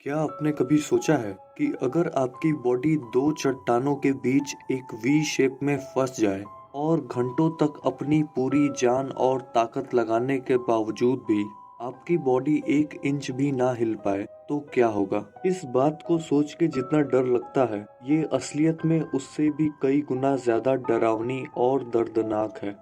क्या आपने कभी सोचा है कि अगर आपकी बॉडी दो चट्टानों के बीच एक वी शेप में फंस जाए और घंटों तक अपनी पूरी जान और ताकत लगाने के बावजूद भी आपकी बॉडी 1 इंच भी ना हिल पाए तो क्या होगा? इस बात को सोच के जितना डर लगता है, ये असलियत में उससे भी कई गुना ज्यादा डरावनी और दर्दनाक है।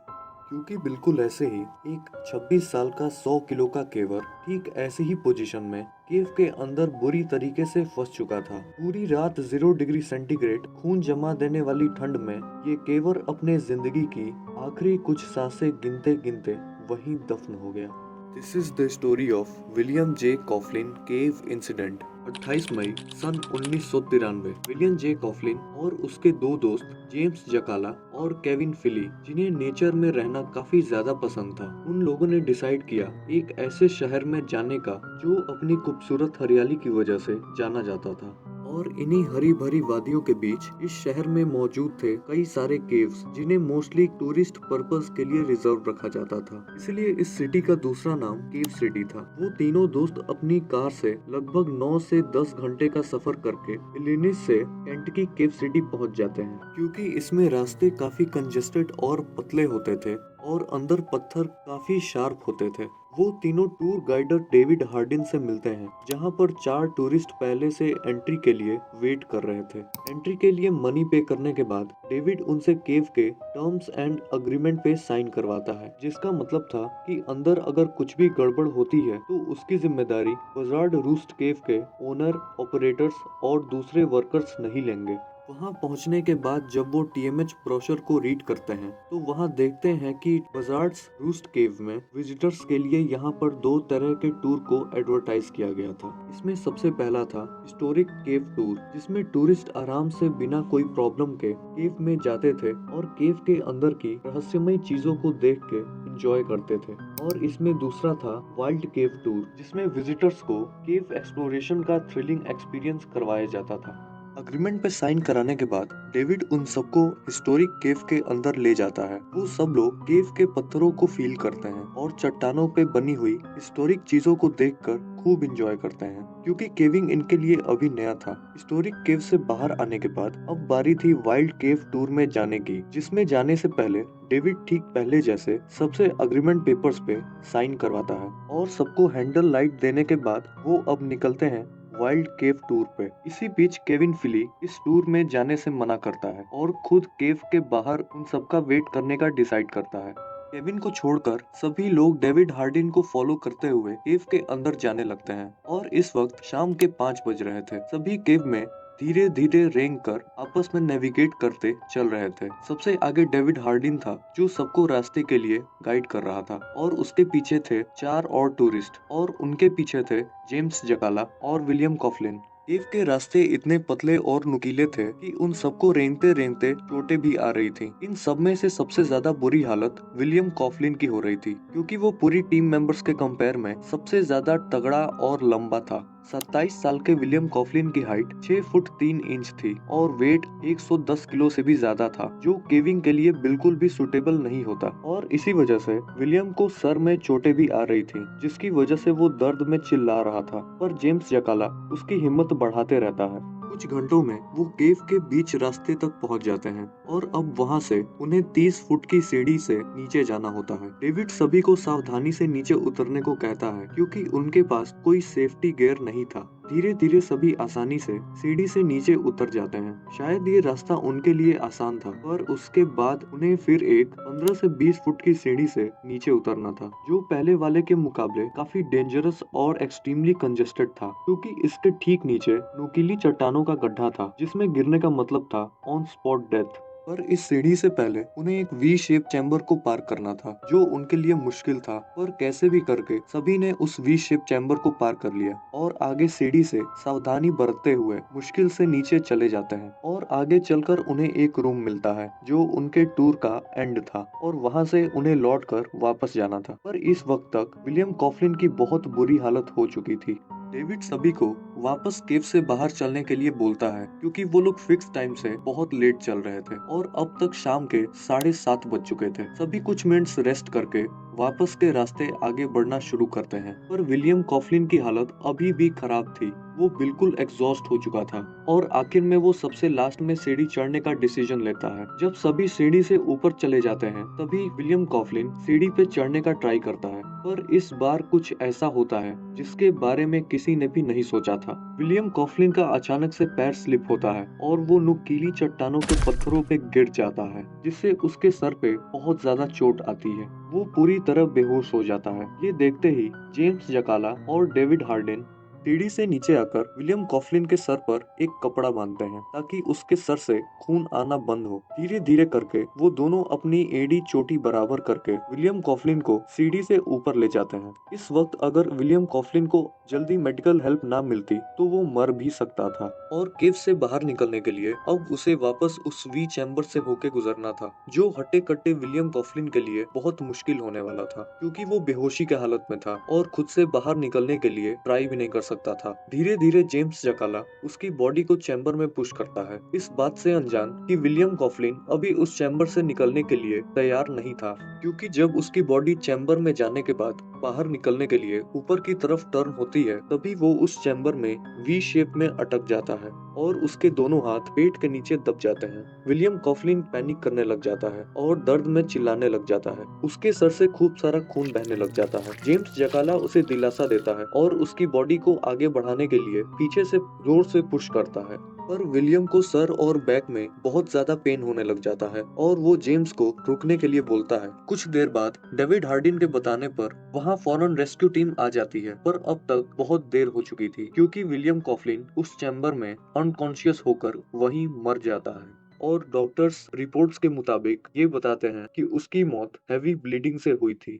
क्योंकि बिल्कुल ऐसे ही एक 26 साल का 100 किलो का केवर ठीक ऐसी ही पोजीशन में केव के अंदर बुरी तरीके से फंस चुका था। पूरी रात 0 डिग्री सेंटीग्रेड खून जमा देने वाली ठंड में ये केवर अपने जिंदगी की आखिरी कुछ सांसें गिनते गिनते वहीं दफन हो गया। This is the story of William J Coughlin cave incident. 28 मई सन 1993 विलियम जे कॉफलिन और उसके दो दोस्त जेम्स जकाला और केविन फिली, जिन्हें नेचर में रहना काफी ज्यादा पसंद था, उन लोगों ने डिसाइड किया एक ऐसे शहर में जाने का जो अपनी खूबसूरत हरियाली की वजह से जाना जाता था। और इन्हीं हरी भरी वादियों के बीच इस शहर में मौजूद थे कई सारे केव्स, जिन्हें मोस्टली टूरिस्ट पर्पस के लिए रिजर्व रखा जाता था। इसलिए इस सिटी का दूसरा नाम केव सिटी था। वो तीनों दोस्त अपनी कार से लगभग 9 से 10 घंटे का सफर करके इलिनॉइस से केंटकी केव सिटी पहुंच जाते हैं। क्योंकि इसमें रास्ते काफी कंजेस्टेड और पतले होते थे और अंदर पत्थर काफी शार्प होते थे। वो तीनों टूर गाइडर डेविड हार्डिन से मिलते हैं, जहां पर 4 टूरिस्ट पहले से एंट्री के लिए वेट कर रहे थे। एंट्री के लिए मनी पे करने के बाद डेविड उनसे केव के टर्म्स एंड अग्रीमेंट पे साइन करवाता है, जिसका मतलब था कि अंदर अगर कुछ भी गड़बड़ होती है तो उसकी जिम्मेदारी बजार्ड रूस्ट केव के ओनर, ऑपरेटर्स और दूसरे वर्कर्स नहीं लेंगे। वहां पहुंचने के बाद जब वो टीएमएच ब्रोशर को रीड करते हैं तो वहां देखते हैं कि बजार्ड्स रूस्ट केव में विजिटर्स के लिए यहाँ पर 2 तरह के टूर को एडवर्टाइज किया गया था। इसमें सबसे पहला था हिस्टोरिक केव टूर, जिसमें टूरिस्ट आराम से बिना कोई प्रॉब्लम के केव में जाते थे और केव के अंदर की रहस्यमय चीजों को देख के एंजॉय करते थे। और इसमें दूसरा था वाइल्ड केव टूर, जिसमें विजिटर्स को केव एक्सप्लोरेशन का थ्रिलिंग एक्सपीरियंस करवाया जाता था। अग्रीमेंट पे साइन कराने के बाद डेविड उन सबको हिस्टोरिक केव के अंदर ले जाता है। वो सब लोग केव के पत्थरों को फील करते हैं और चट्टानों पे बनी हुई हिस्टोरिक चीजों को देखकर खूब एंजॉय करते हैं, क्योंकि केविंग इनके लिए अभी नया था। हिस्टोरिक केव से बाहर आने के बाद अब बारी थी वाइल्ड केव टूर में जाने की, जिसमें जाने से पहले डेविड ठीक पहले जैसे सबसे अग्रीमेंट पेपर्स पे साइन करवाता है और सबको हैंडल लाइट देने के बाद वो अब निकलते हैं वाइल्ड केव टूर पे। इसी बीच केविन फिली इस टूर में जाने से मना करता है और खुद केव के बाहर उन सबका वेट करने का डिसाइड करता है। केविन को छोड़कर सभी लोग डेविड हार्डिन को फॉलो करते हुए केव के अंदर जाने लगते हैं और इस वक्त शाम के 5 बज रहे थे। सभी केव में धीरे धीरे रेंग कर आपस में नेविगेट करते चल रहे थे। सबसे आगे डेविड हार्डिन था, जो सबको रास्ते के लिए गाइड कर रहा था, और उसके पीछे थे 4 और टूरिस्ट, और उनके पीछे थे जेम्स जकाला और विलियम कॉफलिन। केव के रास्ते इतने पतले और नुकीले थे कि उन सबको रेंगते रेंगते चोटें भी आ रही थी। इन सब में से सबसे ज्यादा बुरी हालत विलियम कॉफलिन की हो रही थी, क्योंकि वो पूरी टीम मेंबर्स के कंपेयर में सबसे ज्यादा तगड़ा और लंबा था। 27 साल के विलियम कॉफलिन की हाइट 6 फुट 3 इंच थी और वेट 110 किलो से भी ज्यादा था, जो केविंग के लिए बिल्कुल भी सुटेबल नहीं होता। और इसी वजह से विलियम को सर में चोटें भी आ रही थी, जिसकी वजह से वो दर्द में चिल्ला रहा था। पर जेम्स जकाला उसकी हिम्मत बढ़ाते रहता है। कुछ घंटों में वो केव के बीच रास्ते तक पहुंच जाते हैं और अब वहां से उन्हें 30 फुट की सीढ़ी से नीचे जाना होता है। डेविड सभी को सावधानी से नीचे उतरने को कहता है, क्योंकि उनके पास कोई सेफ्टी गियर नहीं था। धीरे धीरे सभी आसानी से सीढ़ी से नीचे उतर जाते हैं। शायद ये रास्ता उनके लिए आसान था, पर उसके बाद उन्हें फिर एक 15 से 20 फुट की सीढ़ी से नीचे उतरना था, जो पहले वाले के मुकाबले काफी डेंजरस और एक्सट्रीमली कंजेस्टेड था, क्योंकि इसके ठीक नीचे नुकीली चट्टानों का गड्ढा था, जिसमें गिरने का मतलब था ऑन स्पॉट डेथ। पर इस सीढ़ी से पहले उन्हें एक वी शेप चैम्बर को पार करना था, जो उनके लिए मुश्किल था, पर कैसे भी करके सभी ने उस वी शेप चैम्बर को पार कर लिया और आगे सीढ़ी से सावधानी बरतते हुए मुश्किल से नीचे चले जाते हैं। और आगे चलकर उन्हें एक रूम मिलता है, जो उनके टूर का एंड था, और वहां से उन्हें लौटकर वापस जाना था। पर इस वक्त तक विलियम कॉफलिन की बहुत बुरी हालत हो चुकी थी। डेविड सभी को वापस केव से बाहर चलने के लिए बोलता है क्योंकि वो लोग फिक्स टाइम से बहुत लेट चल रहे थे और अब तक शाम के 7:30 बज चुके थे। सभी कुछ मिनट्स रेस्ट करके वापस के रास्ते आगे बढ़ना शुरू करते हैं, पर विलियम कॉफलिन की हालत अभी भी खराब थी। वो बिल्कुल एग्जॉस्ट हो चुका था और आखिर में वो सबसे लास्ट में सीढ़ी चढ़ने का डिसीजन लेता है। जब सभी सीढ़ी से ऊपर चले जाते हैं तभी विलियम कॉफलिन सीढ़ी पे चढ़ने का ट्राई करता है, पर इस बार कुछ ऐसा होता है जिसके बारे में किसी ने भी नहीं सोचा था। विलियम कॉफलिन का अचानक से पैर स्लिप होता है और वो नुकीली चट्टानों के पत्थरों पे गिर जाता है, जिससे उसके सर पे बहुत ज्यादा चोट आती है। वो पूरी तरह बेहोश हो जाता है। ये देखते ही जेम्स जकाला और डेविड हार्डिन सीढ़ी से नीचे आकर विलियम कॉफलिन के सर पर एक कपड़ा बांधते हैं ताकि उसके सर से खून आना बंद हो। धीरे धीरे करके वो दोनों अपनी एड़ी चोटी बराबर करके विलियम कॉफलिन को सीढ़ी से ऊपर ले जाते हैं। इस वक्त अगर विलियम कॉफलिन को जल्दी मेडिकल हेल्प ना मिलती तो वो मर भी सकता था और केव से बाहर निकलने के लिए अब उसे वापस उस वी चैम्बर से होके गुजरना था, जो हट्टे कट्टे विलियम कॉफलिन के लिए बहुत मुश्किल होने वाला था क्योंकि वो बेहोशी के हालत में था और खुद से बाहर निकलने के लिए ट्राई भी नहीं कर सकता था। धीरे धीरे जेम्स जकाला उसकी बॉडी को चैम्बर में पुश करता है, इस बात से अनजान कि विलियम कॉफलिन अभी उस चैम्बर से निकलने के लिए तैयार नहीं था, क्योंकि जब उसकी बॉडी चैम्बर में जाने के बाद बाहर निकलने के लिए ऊपर की तरफ टर्न होती है तभी वो उस चैम्बर में वी शेप में अटक जाता है और उसके दोनों हाथ पेट के नीचे दब जाते हैं। विलियम कॉफलिन पैनिक करने लग जाता है और दर्द में चिल्लाने लग जाता है। उसके सर से खूब सारा खून बहने लग जाता है। जेम्स जकाला उसे दिलासा देता है और उसकी बॉडी को आगे बढ़ाने के लिए पीछे से जोर से पुश करता है, पर विलियम को सर और बैक में बहुत ज्यादा पेन होने लग जाता है और वो जेम्स को रुकने के लिए बोलता है। कुछ देर बाद डेविड हार्डिन के बताने पर वहाँ फौरन रेस्क्यू टीम आ जाती है, पर अब तक बहुत देर हो चुकी थी क्योंकि विलियम कॉफलिन उस चैम्बर में अनकॉन्शियस होकर वहीं मर जाता है और डॉक्टर्स रिपोर्ट्स के मुताबिक ये बताते हैं कि उसकी मौत हैवी ब्लीडिंग से हुई थी।